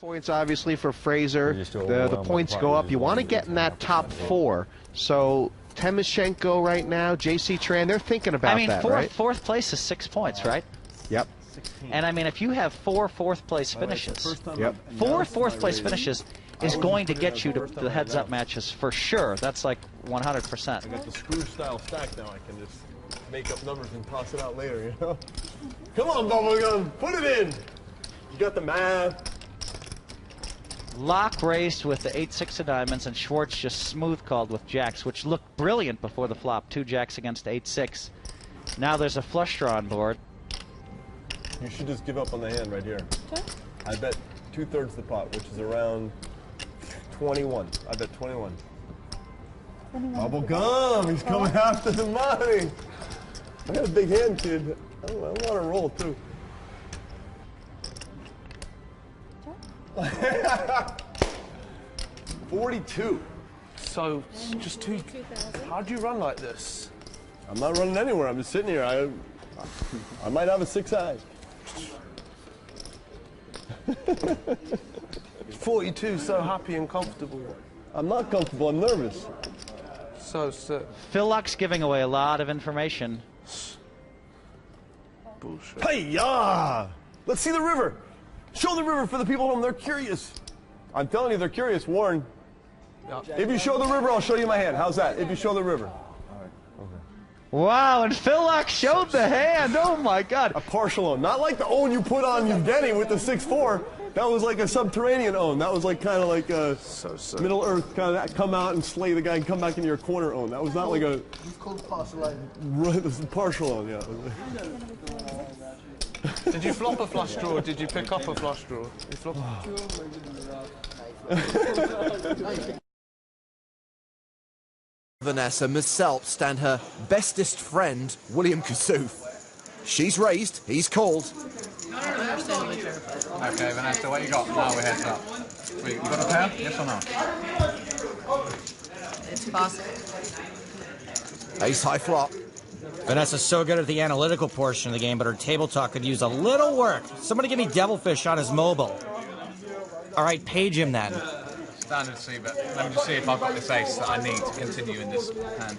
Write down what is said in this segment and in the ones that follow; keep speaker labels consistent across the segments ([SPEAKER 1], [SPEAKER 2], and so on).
[SPEAKER 1] Points obviously for Fraser. The points go up. You want to get in that top 4. So Timoshenko right now, J.C. Tran, they're thinking about that, right?
[SPEAKER 2] Fourth place is 6 points, right?
[SPEAKER 1] Yep.
[SPEAKER 2] And I mean, if you have 4 fourth-place finishes,
[SPEAKER 1] yep.
[SPEAKER 2] 4 fourth-place finishes is going to get you to the heads-up matches for sure. That's like 100%.
[SPEAKER 3] I got the screw-style stack now. I can just make up numbers and toss it out later, you know? Come on, Bubblegum, put it in. You got the math.
[SPEAKER 2] Locke raised with the 8-6 of diamonds, and Schwartz just smooth called with jacks, which looked brilliant before the flop. 2 jacks against 8-6. Now there's a flush draw on board.
[SPEAKER 3] You should just give up on the hand right here. Okay. I bet 2/3 the pot, which is around 21. I bet 21. Bubblegum, he's coming after the money. I got a big hand, kid. I want to roll too. 42.
[SPEAKER 4] So, just two. How'd you run like this?
[SPEAKER 3] I'm not running anywhere. I'm just sitting here. I might have a 6-eye.
[SPEAKER 4] 42, so happy and comfortable.
[SPEAKER 3] I'm not comfortable. I'm nervous.
[SPEAKER 4] So,
[SPEAKER 2] Phil Luck's giving away a lot of information.
[SPEAKER 4] Bullshit.
[SPEAKER 3] Hey-ya! Let's see the river. Show the river for the people at home. They're curious. I'm telling you, they're curious, Warren. If you show the river, I'll show you my hand. How's that? If you show the river. All right. Okay.
[SPEAKER 2] Wow, and Phil Luck showed the hand. Oh, my God.
[SPEAKER 3] A partial own. Not like the own you put on Evgeny with the 6-4. That was like a subterranean own. That was like kind of like a Middle Earth kind of come out and slay the guy and come back into your corner own. That was not like a...
[SPEAKER 5] It's called partial own.
[SPEAKER 3] Right, this is partial own, yeah.
[SPEAKER 4] Did you flop a flush draw or did you pick up a flush draw? You flopped
[SPEAKER 6] Vanessa Misselp stand her bestest friend, William Kassouf. She's raised, he's called.
[SPEAKER 7] Okay, Vanessa, what you got? Now we're heads up. Wait, you got a pair? Yes or no?
[SPEAKER 8] It's possible.
[SPEAKER 6] Ace high flop.
[SPEAKER 9] Vanessa's so good at the analytical portion of the game, but her table talk could use a little work. Somebody give me Devilfish on his mobile. All right, page him then.
[SPEAKER 7] Standard C, but let me just see if I've got this ace that I need to continue in this hand.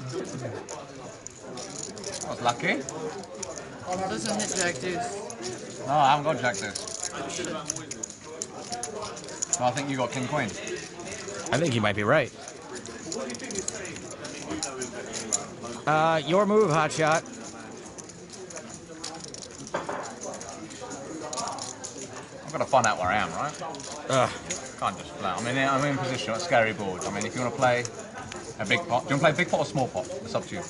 [SPEAKER 7] That was lucky.
[SPEAKER 8] Doesn't hit Jack Deuce.
[SPEAKER 7] No, I haven't got Jack Deuce. No, I think you got King Queen.
[SPEAKER 9] I think you might be right. Your move, hotshot.
[SPEAKER 7] I've got to find out where I am, right? Can't just play. I mean, I'm in position on a scary board. I mean, if you want to play a big pot, do you want to play big pot or small pot? It's up to you.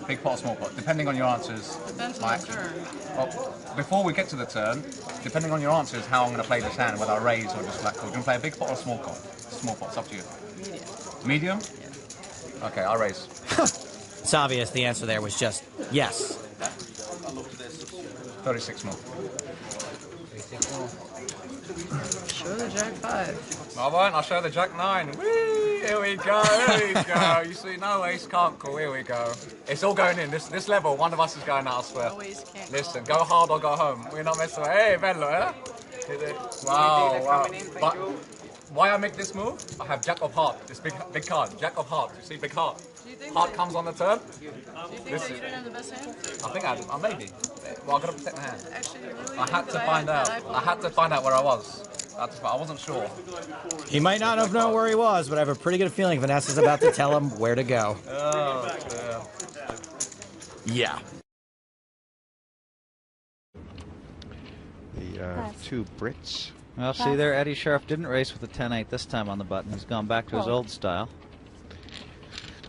[SPEAKER 7] Big pot or small pot, depending on your answers.
[SPEAKER 8] Depends on the turn.
[SPEAKER 7] Well, before we get to the turn, depending on your answers, how I'm going to play this hand, whether I raise or just flat call. Do you want to play a big pot or a small pot? Small pot, it's up to you.
[SPEAKER 8] Medium.
[SPEAKER 7] Medium? Yeah. Okay, I'll raise.
[SPEAKER 9] It's obvious the answer there was just yes.
[SPEAKER 7] 36 mil.
[SPEAKER 8] Show the Jack 5.
[SPEAKER 7] I won't, I'll show the Jack 9. Whee! Here we go, here we go. You see, no ace can't call, here we go. It's all going in. This level, one of us is going out, I swear.
[SPEAKER 8] No ace can't
[SPEAKER 7] Listen, go hard or go home. We're not messing around. Hey, bello, eh? Wow, wow. But why I make this move? I have Jack of Heart, this big card. Jack of Heart, you see, big heart. Heart comes on the turn.
[SPEAKER 8] Do you think that you didn't have the best hand?
[SPEAKER 7] I think I maybe. Well, I've got to protect my hand.
[SPEAKER 8] Actually, really?
[SPEAKER 7] I had to find out. I had to find out where I was. I wasn't sure.
[SPEAKER 9] He might not have known where he was, but I have a pretty good feeling Vanessa's about to tell him where to go.
[SPEAKER 7] Oh,
[SPEAKER 9] yeah.
[SPEAKER 1] The 2 Brits.
[SPEAKER 2] Well, see there, Eddie Sharp didn't race with the 10-8 this time on the button. He's gone back to his old style.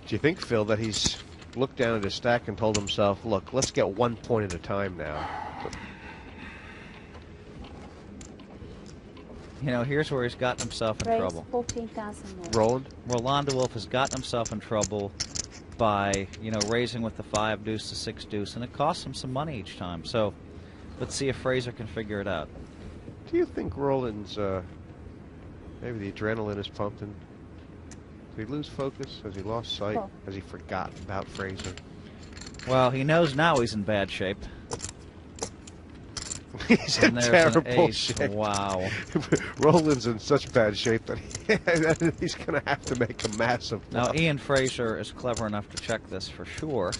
[SPEAKER 1] Do you think, Phil, that he's looked down at his stack and told himself, look, let's get 1 point at a time now?
[SPEAKER 2] You know, here's where he's gotten himself in trouble.
[SPEAKER 10] 14,000 more.
[SPEAKER 1] Roland?
[SPEAKER 2] Rolando Wolf has gotten himself in trouble by, you know, raising with the 5 deuce to 6 deuce, and it costs him some money each time. So let's see if Fraser can figure it out.
[SPEAKER 1] Do you think Roland's, maybe the adrenaline is pumping? Did he lose focus? Has he lost sight? Has he forgotten about Fraser?
[SPEAKER 2] Well, he knows now he's in bad shape.
[SPEAKER 1] He's in terrible shape.
[SPEAKER 2] Wow.
[SPEAKER 1] Roland's in such bad shape that he's going to have to make a massive bluff.
[SPEAKER 2] Now, Ian Fraser is clever enough to check this for sure.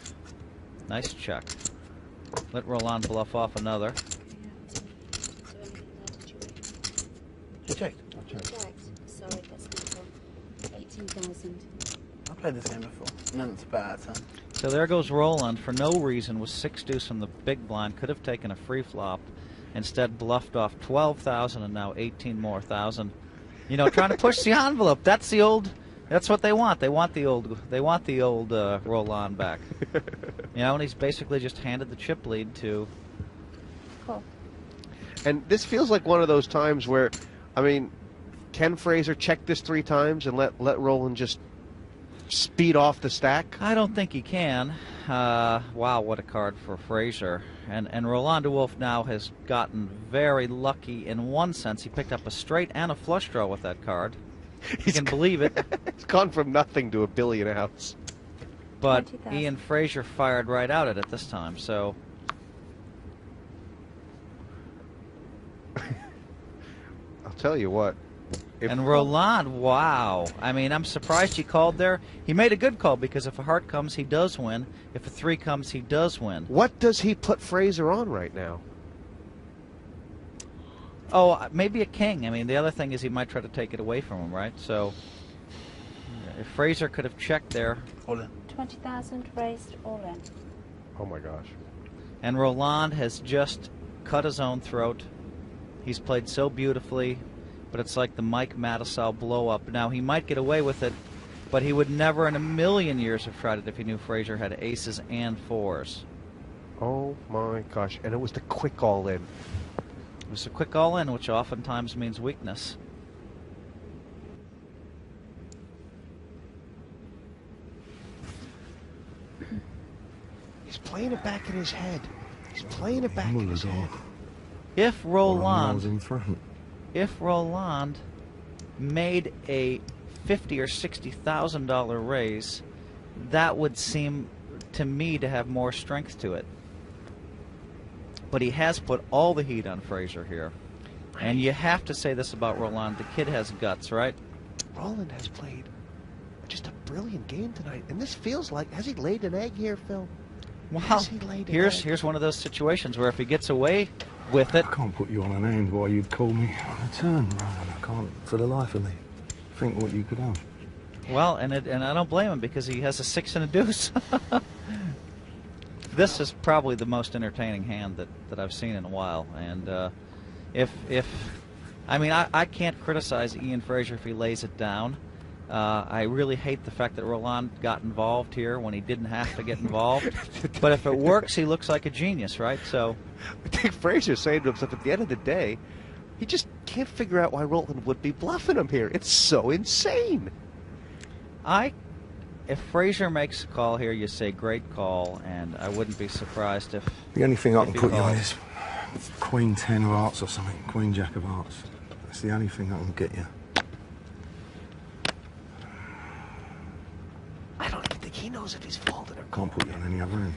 [SPEAKER 2] Nice check. Let Roland bluff off another.
[SPEAKER 4] You checked?
[SPEAKER 5] I checked. Sorry, that's not 18,000.
[SPEAKER 4] I played this game before. None it's bad, huh?
[SPEAKER 2] So there goes Roland for no reason with 6 deuce from the big blind. Could have taken a free flop. Instead bluffed off 12,000 and now 18 more thousand. You know, trying to push the envelope. That's the old. That's what they want. They want the old. They want the old Roland back. You know, and he's basically just handed the chip lead to.
[SPEAKER 5] Cool.
[SPEAKER 1] And this feels like one of those times where, I mean, can Fraser check this 3 times and let Roland just speed off the stack?
[SPEAKER 2] I don't think he can. Wow, what a card for Fraser. And Roland de Wolf now has gotten very lucky in one sense. He picked up a straight and a flush draw with that card. You can believe it.
[SPEAKER 1] It's gone from nothing to $1 billion outs.
[SPEAKER 2] But
[SPEAKER 5] 20,000.
[SPEAKER 2] Ian Fraser fired right out at it this time, so.
[SPEAKER 1] I'll tell you what.
[SPEAKER 2] And Roland, wow. I mean, I'm surprised he called there. He made a good call because if a heart comes, he does win. If a 3 comes, he does win.
[SPEAKER 1] What does he put Fraser on right now?
[SPEAKER 2] Oh, maybe a king. I mean, the other thing is he might try to take it away from him, right? So if Fraser could have checked there.
[SPEAKER 4] All in.
[SPEAKER 5] 20,000 raised, all in.
[SPEAKER 1] Oh my gosh.
[SPEAKER 2] And Roland has just cut his own throat. He's played so beautifully, but it's like the Mike Mattisau blow-up. Now, he might get away with it, but he would never in a million years have tried it if he knew Fraser had aces and 4s.
[SPEAKER 1] Oh my gosh. And it was the quick all-in.
[SPEAKER 2] It was a quick all-in, which oftentimes means weakness.
[SPEAKER 1] He's playing it back in his head. He's playing it back in his head.
[SPEAKER 2] If Roland,
[SPEAKER 10] in front.
[SPEAKER 2] if Roland made a $50,000 or $60,000 raise, that would seem to me to have more strength to it. But he has put all the heat on Fraser here. And you have to say this about Roland. The kid has guts, right?
[SPEAKER 1] Roland has played just a brilliant game tonight. And this feels like, has he laid an egg here, Phil?
[SPEAKER 2] Well, here's one of those situations where if he gets away with it.
[SPEAKER 10] I can't put you on an end while you'd call me on a turn, Roland. I can't, for the life of me, think what you could have.
[SPEAKER 2] Well, and I don't blame him because he has a 6 and a deuce. This is probably the most entertaining hand that I've seen in a while. And I mean, I can't criticize Ian Fraser if he lays it down. I really hate the fact that Roland got involved here when he didn't have to get involved. But if it works, he looks like a genius, right? So
[SPEAKER 1] I think Fraser's saying to himself, at the end of the day, he just can't figure out why Roland would be bluffing him here. It's so insane.
[SPEAKER 2] If Fraser makes a call here, you say great call, and I wouldn't be surprised if.
[SPEAKER 10] The only thing I can
[SPEAKER 2] he
[SPEAKER 10] put you on
[SPEAKER 2] calls.
[SPEAKER 10] is Queen 10 of hearts or something. Queen Jack of hearts. That's the only thing I can get you.
[SPEAKER 1] I don't even think he knows if he's folded or
[SPEAKER 10] Can't put you on any other end.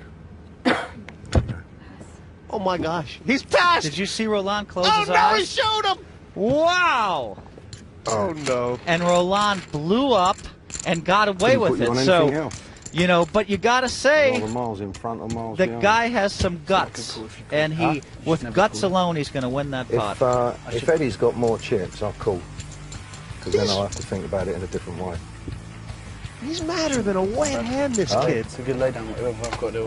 [SPEAKER 1] Oh my gosh, he's passed!
[SPEAKER 2] Did you see Roland close
[SPEAKER 1] Oh
[SPEAKER 2] his
[SPEAKER 1] no,
[SPEAKER 2] eyes?
[SPEAKER 1] he showed him!
[SPEAKER 2] Wow!
[SPEAKER 1] Oh no.
[SPEAKER 2] And Roland blew up and got away
[SPEAKER 10] Couldn't
[SPEAKER 2] with
[SPEAKER 10] put you
[SPEAKER 2] it.
[SPEAKER 10] on
[SPEAKER 2] So,
[SPEAKER 10] anything else.
[SPEAKER 2] you know, but you gotta say
[SPEAKER 10] Rather miles in front or miles
[SPEAKER 2] the
[SPEAKER 10] behind.
[SPEAKER 2] guy has some guts, and he, with guts alone, he's going to win that pot.
[SPEAKER 10] If Eddie's got more chips, I'll call. Because then I'll have to think about it in a different way.
[SPEAKER 1] He's madder than a wet hand, this kid.
[SPEAKER 4] It's a good laydown, whatever I've got to do.